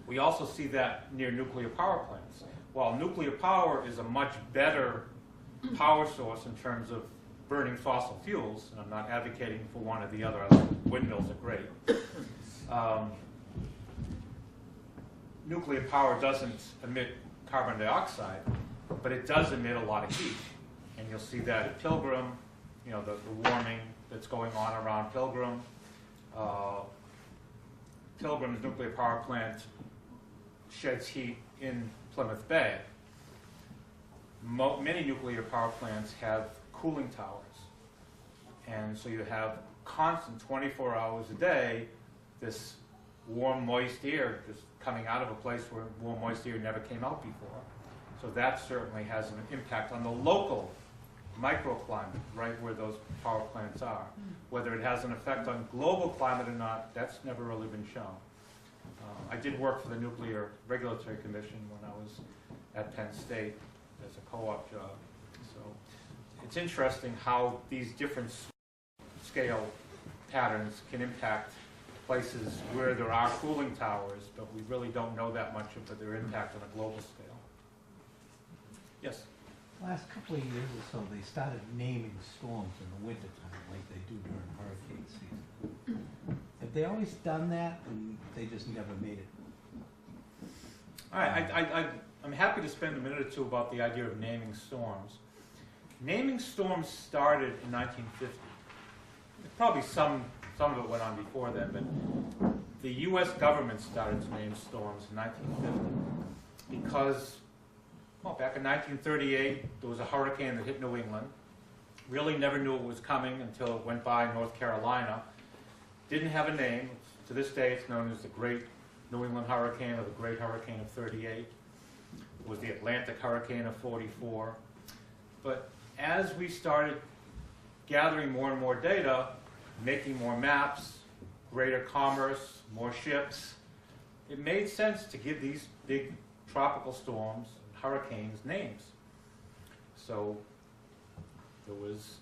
B: We also see that near nuclear power plants. While nuclear power is a much better power source in terms of burning fossil fuels, and I'm not advocating for one or the other, I think windmills are great. Nuclear power doesn't emit carbon dioxide, but it does emit a lot of heat. And you'll see that at Pilgrim, you know, the warming that's going on around Pilgrim. Pilgrim's nuclear power plant sheds heat in Plymouth Bay. Many nuclear power plants have cooling towers. And so you have constant 24 hours a day, this warm, moist air just coming out of a place where warm, moist air never came out before. So that certainly has an impact on the local microclimate, right where those power plants are. Whether it has an effect on global climate or not, that's never really been shown. I did work for the Nuclear Regulatory Commission when I was at Penn State as a co-op job. So it's interesting how these different scale patterns can impact places where there are cooling towers, but we really don't know that much about their impact on a global scale. Yes?
L: Last couple of years or so, they started naming storms in the wintertime like they do during hurricane season. Have they always done that, and they just never made it?
B: All right, I'm happy to spend a minute or two about the idea of naming storms. Naming storms started in 1950. Probably some of it went on before then, but the U.S. government started to name storms in 1950 because, well, back in 1938, there was a hurricane that hit New England. Really never knew it was coming until it went by North Carolina. Didn't have a name. To this day, it's known as the Great New England Hurricane or the Great Hurricane of 38. It was the Atlantic Hurricane of 44. But as we started gathering more and more data, making more maps, greater commerce, more ships, it made sense to give these big tropical storms, hurricanes, names. So there was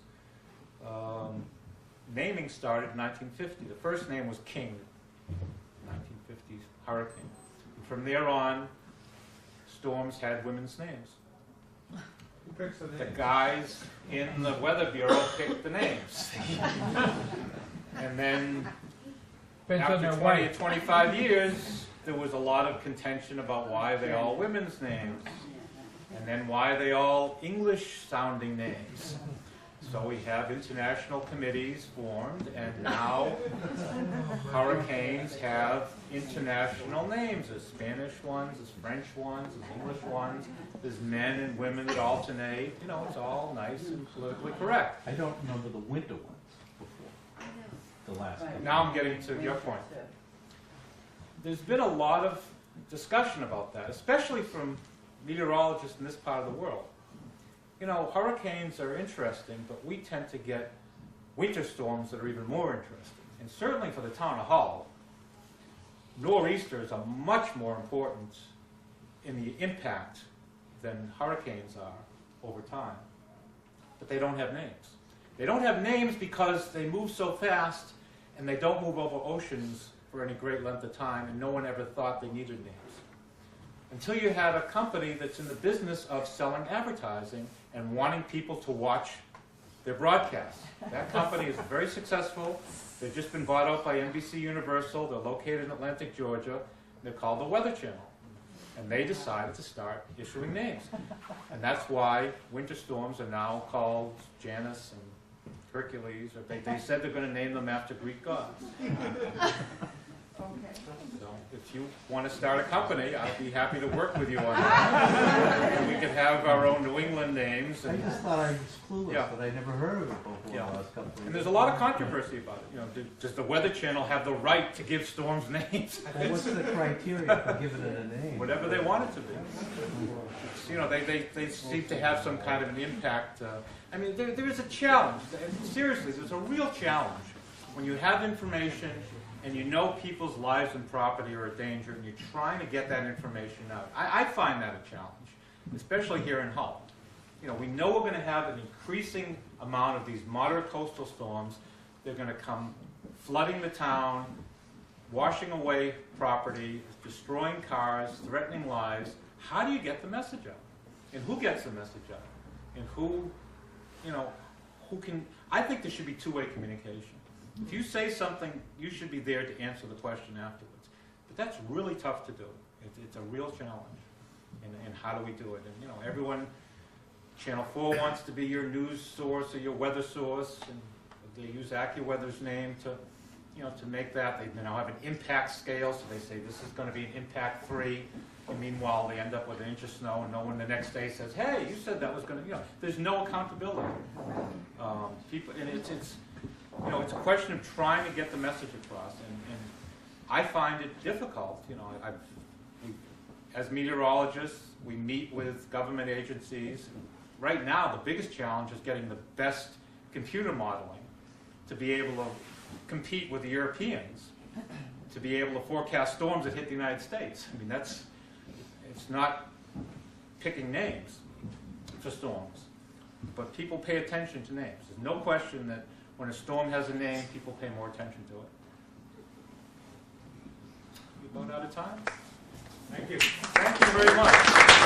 B: naming started in 1950. The first name was King, 1950 hurricane. And from there on, storms had women's names.
K: Who picks the name?
B: The guys in the Weather Bureau picked the names. And then after 20 or 25 years, there was a lot of contention about why are they all women's names, and then why are they all English-sounding names. So we have international committees formed, and now hurricanes have international names. There's Spanish ones, there's French ones, there's English ones, there's men and women that alternate. You know, it's all nice and politically correct.
L: I don't remember the winter ones before. The last couple.
B: Now I'm getting to your point. There's been a lot of discussion about that, especially from meteorologists in this part of the world. You know, hurricanes are interesting, but we tend to get winter storms that are even more interesting. And certainly for the town of Hull, nor'easters are much more important in the impact than hurricanes are over time. But they don't have names. They don't have names because they move so fast and they don't move over oceans for any great length of time, and no one ever thought they needed names. Until you have a company that's in the business of selling advertising and wanting people to watch their broadcasts. That company is very successful. They've just been bought out by NBC Universal. They're located in Atlantic, Georgia. They're called the Weather Channel. And they decided to start issuing names. And that's why winter storms are now called Janus and Hercules, or they said they're going to name them after Greek gods.
C: Okay.
B: So if you want to start a company, I'd be happy to work with you on that. And we could have our own New England names.
L: I
B: And,
L: just thought I was clueless,
B: Yeah.
L: but I never heard of it before
B: Yeah.
L: the last couple of years.
B: and there's a lot of controversy about it. You know, does the Weather Channel have the right to give storms names?
L: Well, what's the criteria for giving it a name?
B: Whatever they want it to be. It's, you know, they seem to have some kind of an impact. I mean, there is a challenge. Seriously, there's a real challenge when you have information and you know people's lives and property are in danger, and you're trying to get that information out. I find that a challenge, especially here in Hull. You know, we know we're going to have an increasing amount of these moderate coastal storms. They're going to come flooding the town, washing away property, destroying cars, threatening lives. How do you get the message out? And who gets the message out? And who, you know, who can... I think there should be two-way communication. If you say something, you should be there to answer the question afterwards. But that's really tough to do. It's a real challenge. And how do we do it? And, you know, everyone, Channel 4 wants to be your news source or your weather source, and they use AccuWeather's name to, you know, to make that. They now have an impact scale, so they say this is going to be an impact 3. And meanwhile, they end up with an inch of snow, and no one the next day says, "Hey, you said that was going to." You know, there's no accountability. People, and it's you know, it's a question of trying to get the message across, and I find it difficult. You know, as meteorologists, we meet with government agencies. Right now, the biggest challenge is getting the best computer modeling to be able to compete with the Europeans, to be able to forecast storms that hit the United States. I mean, it's not picking names for storms, but people pay attention to names. There's no question that when a storm has a name, people pay more attention to it. We're about out of time. Thank you. Thank you very much.